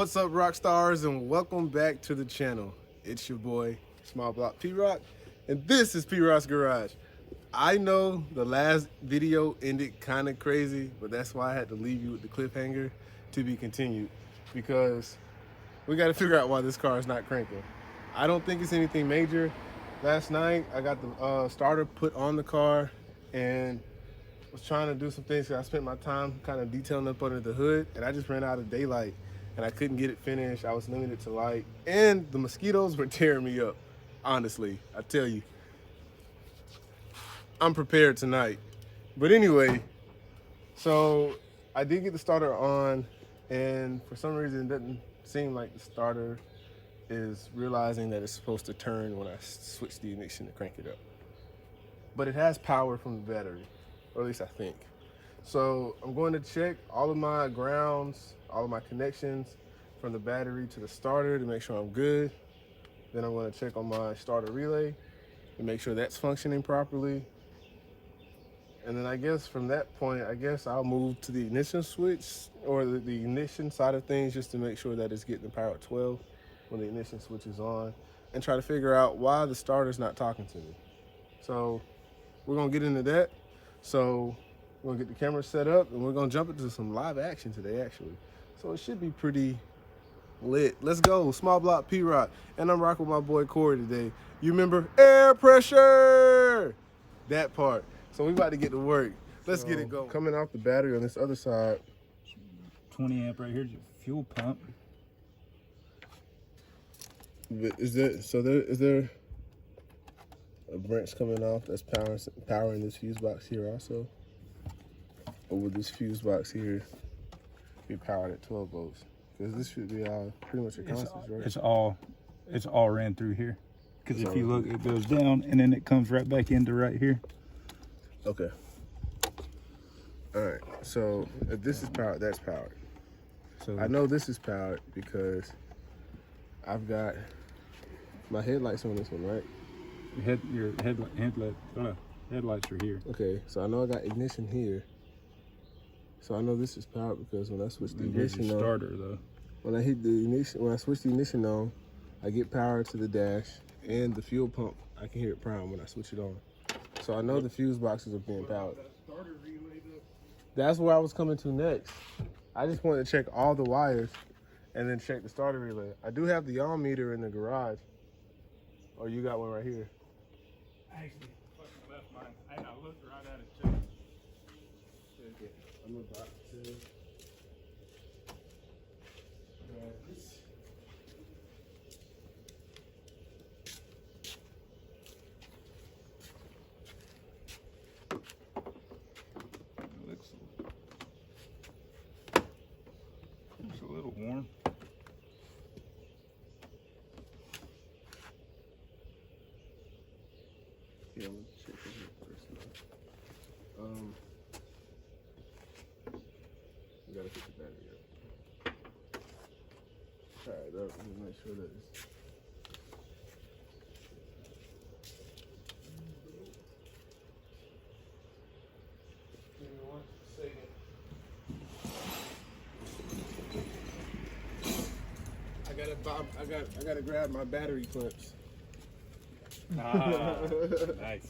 What's up, Rockstars, and welcome back to the channel. It's your boy, Small Block P-Rock, and this is P-Rock's Garage. I know the last video ended kind of crazy, but that's why I had to leave you with the cliffhanger to be continued, because we got to figure out why this car is not cranking. I don't think it's anything major. Last night, I got the starter put on the car and was trying to do some things. I spent my time kind of detailing up under the hood, and I just ran out of daylight, and I couldn't get it finished. I was limited to light, and the mosquitoes were tearing me up. Honestly, I tell you, I'm prepared tonight. But anyway, so I did get the starter on, and for some reason it doesn't seem like the starter is realizing that it's supposed to turn when I switch the ignition to crank it up. But it has power from the battery, or at least I think. So I'm going to check all of my grounds, all of my connections from the battery to the starter to make sure I'm good. Then I'm going to check on my starter relay to make sure that's functioning properly. And then I guess from that point, I'll move to the ignition switch, or the ignition side of things, just to make sure that it's getting the power at 12 when the ignition switch is on, and try to figure out why the starter's not talking to me. So we're gonna get into that. So we're gonna get the camera set up, and we're gonna jump into some live action today, actually. So it should be pretty lit. Let's go. Small Block P-Rock, and I'm rocking with my boy Corey today. You remember air pressure? That part. So we about to get to work. Let's get it going. Coming off the battery on this other side. 20 amp right here, fuel pump. Is there a branch coming off that's powering this fuse box here also? Or would this fuse box here be powered at 12 volts? Because this should be pretty much a constant, right? It's all ran through here. Because if you look, it goes down and then it comes right back into right here. Okay. All right. So if this is powered, that's powered. So I know this is powered because I've got my headlights on this one, right? Your headlights are here. Okay. So I know I got ignition here. So I know this is powered because when I switch the ignition on, starter though. When I hit the ignition, when I switch the ignition on, I get power to the dash and the fuel pump. I can hear it prime when I switch it on. So I know the fuse boxes are being powered. That's where I was coming to next. I just wanted to check all the wires and then check the starter relay. I do have the yaw meter in the garage. Oh, you got one right here. I actually fucking left mine. I looked right at it too. I'm about to grab this. It's a little warm. Yeah, let's check it here first. We gotta put the battery up. Alright, let me make sure that it's. Give me 1 second. I gotta grab my battery clips. Ah, nice.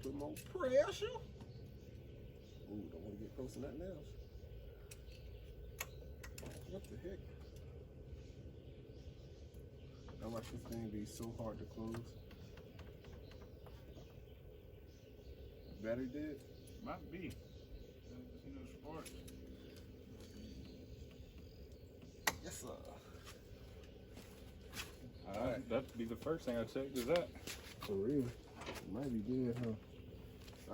Put more pressure. Ooh, don't want to get close to nothing else. What the heck? I watch this thing be so hard to close. Battery dead? Might be. See no sparks. Yes, sir. Alright, that'd be the first thing I'd check, is that. For real. It might be dead, huh?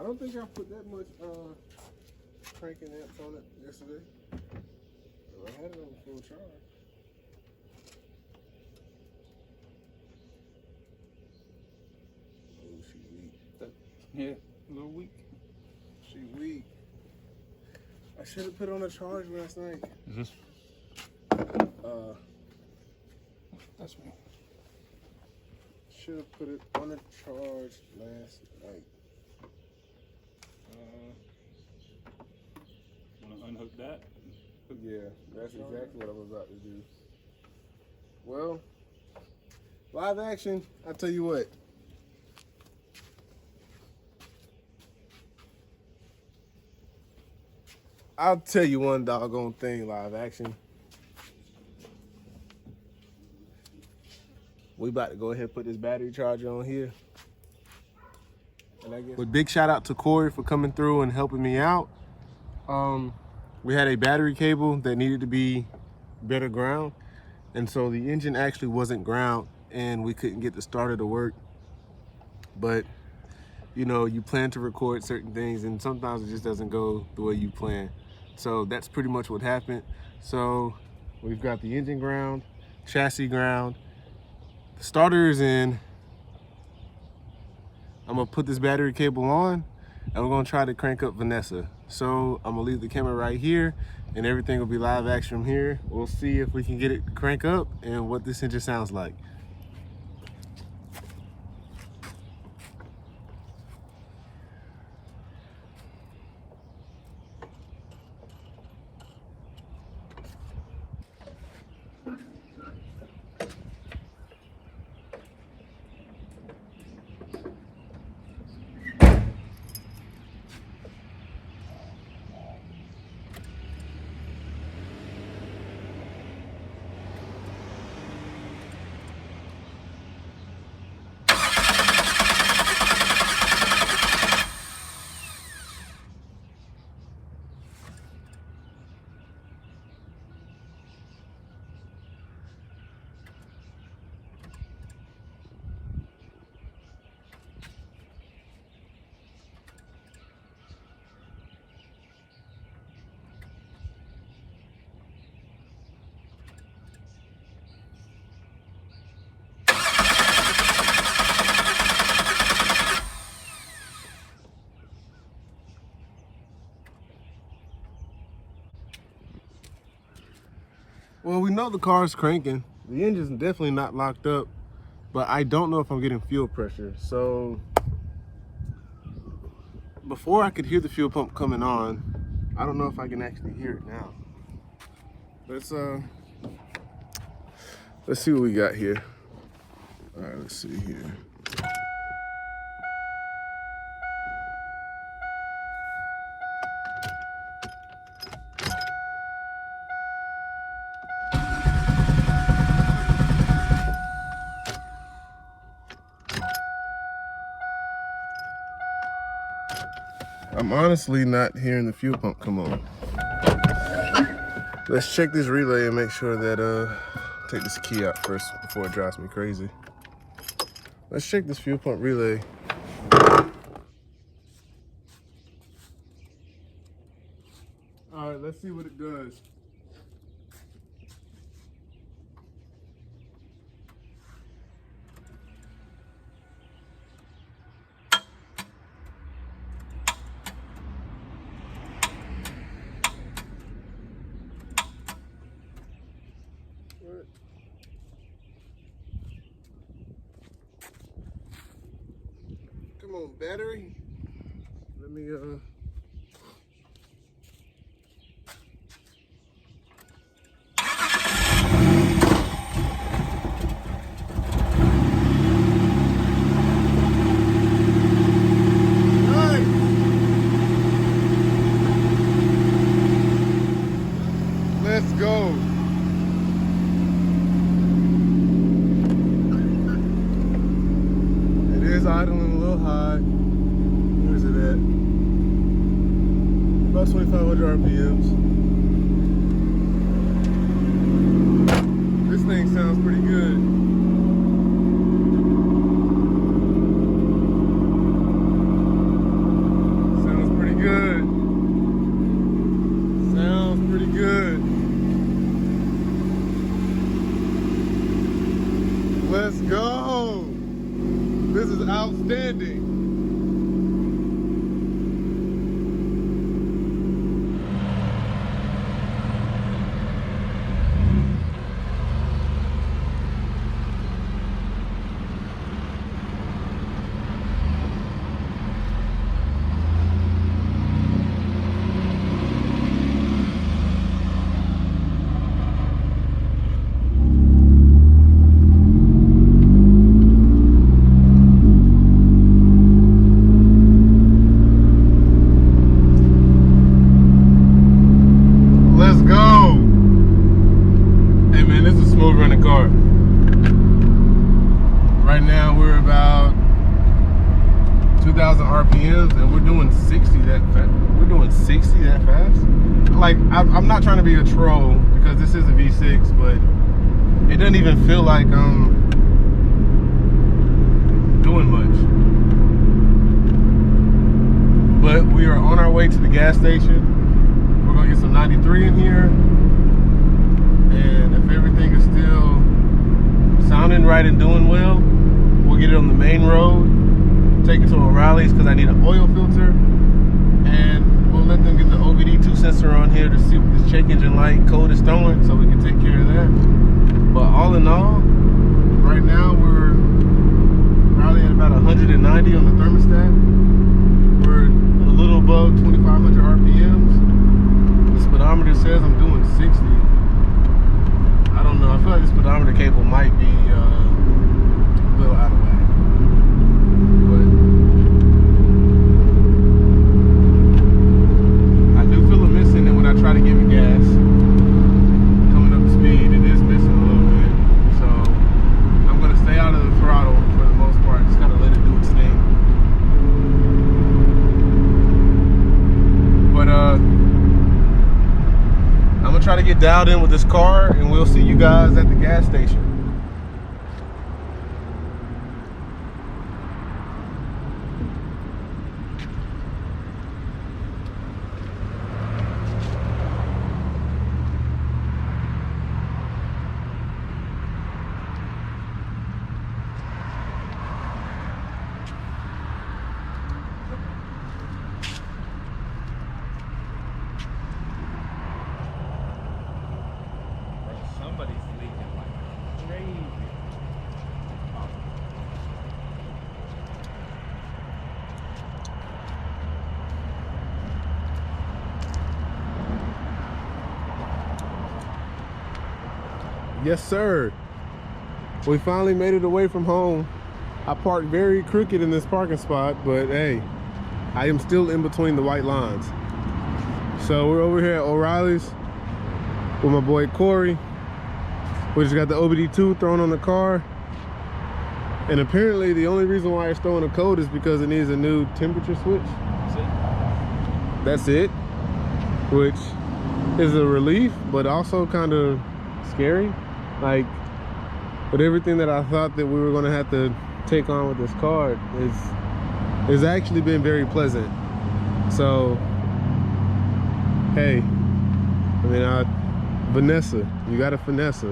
I don't think I put that much cranking amps on it yesterday. I had it on full charge. Yeah, a little weak. She weak. I should have put on a charge last night. Is this? That's me. Should have put it on a charge last night. Want to unhook that? Yeah, that's exactly what I'm about to do. Well, live action, I'll tell you what. I'll tell you one doggone thing, live action. We about to go ahead and put this battery charger on here. And I guess, but big shout out to Corey for coming through and helping me out. We had a battery cable that needed to be better ground, and so the engine actually wasn't ground and we couldn't get the starter to work. But you know, you plan to record certain things and sometimes it just doesn't go the way you plan. So that's pretty much what happened. So we've got the engine ground, chassis ground, the starter is in. I'm gonna put this battery cable on and we're gonna try to crank up Vanessa. So I'm gonna leave the camera right here and everything will be live action from here. We'll see if we can get it to crank up and what this engine sounds like. Well, we know the car's cranking. The engine's definitely not locked up, but I don't know if I'm getting fuel pressure. So before I could hear the fuel pump coming on, I don't know if I can actually hear it now. Let's see what we got here. All right, let's see here. I'm honestly not hearing the fuel pump come on. Let's check this relay and make sure that, take this key out first before it drives me crazy. Let's check this fuel pump relay. All right, let's see what it does. Come on, battery. Let me Nice. Let's go. It is idling a little high. Where is it at? About 2,500 RPMs. This thing sounds pretty good. Sounds pretty good. Sounds pretty good. Let's go. This is outstanding. now we're about 2,000 RPMs, and we're doing 60 that fast. We're doing 60 that fast. Like, I'm not trying to be a troll because this is a V6, but it doesn't even feel like I'm doing much. But we are on our way to the gas station. We're gonna get some 93 in here, and if everything is still sounding right and doing well, we'll get it on the main road, take it to O'Reilly's because I need an oil filter, and we'll let them get the OBD2 sensor on here to see if this check engine light code is throwing so we can take care of that. But all in all, right now we're probably at about 190 on the thermostat. We're a little above 2,500 RPMs. The speedometer says I'm doing 60. I don't know. I feel like the speedometer cable might be a little out of whack. But I do feel it missing, and when I try to give it gas, coming up to speed, it is missing a little bit. So I'm going to stay out of the throttle for the most part. Just kind of let it do its thing. But I'm going to try to get dialed in with this car, and we'll see you guys at the gas station. Somebody's leaking like crazy. Yes, sir. We finally made it away from home. I parked very crooked in this parking spot, but hey, I am still in between the white lines. So we're over here at O'Reilly's with my boy Corey. We just got the OBD2 thrown on the car. And apparently the only reason why it's throwing a code is because it needs a new temperature switch. That's it. Which is a relief, but also kind of scary. Like, with everything that I thought that we were gonna have to take on with this car, it's actually been very pleasant. So, hey, I mean, Vanessa, you got a finesse.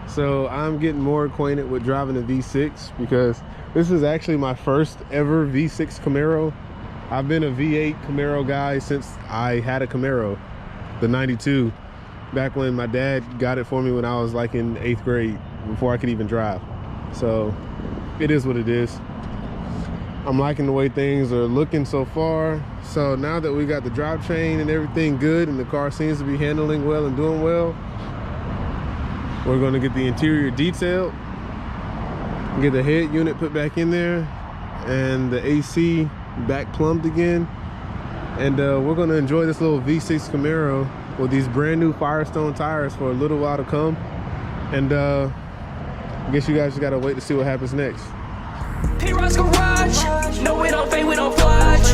So I'm getting more acquainted with driving a V6 because this is actually my first ever V6 Camaro. I've been a V8 Camaro guy since I had a Camaro, the 92, back when my dad got it for me when I was like in 8th grade, before I could even drive. So it is what it is. I'm liking the way things are looking so far. So now that we got the drivetrain and everything good and the car seems to be handling well and doing well, we're going to get the interior detailed, get the head unit put back in there, and the AC back plumbed again. And we're going to enjoy this little V6 Camaro with these brand new Firestone tires for a little while to come. And I guess you guys just got to wait to see what happens next. P-Rock's garage. No, we don't fade, we don't flash.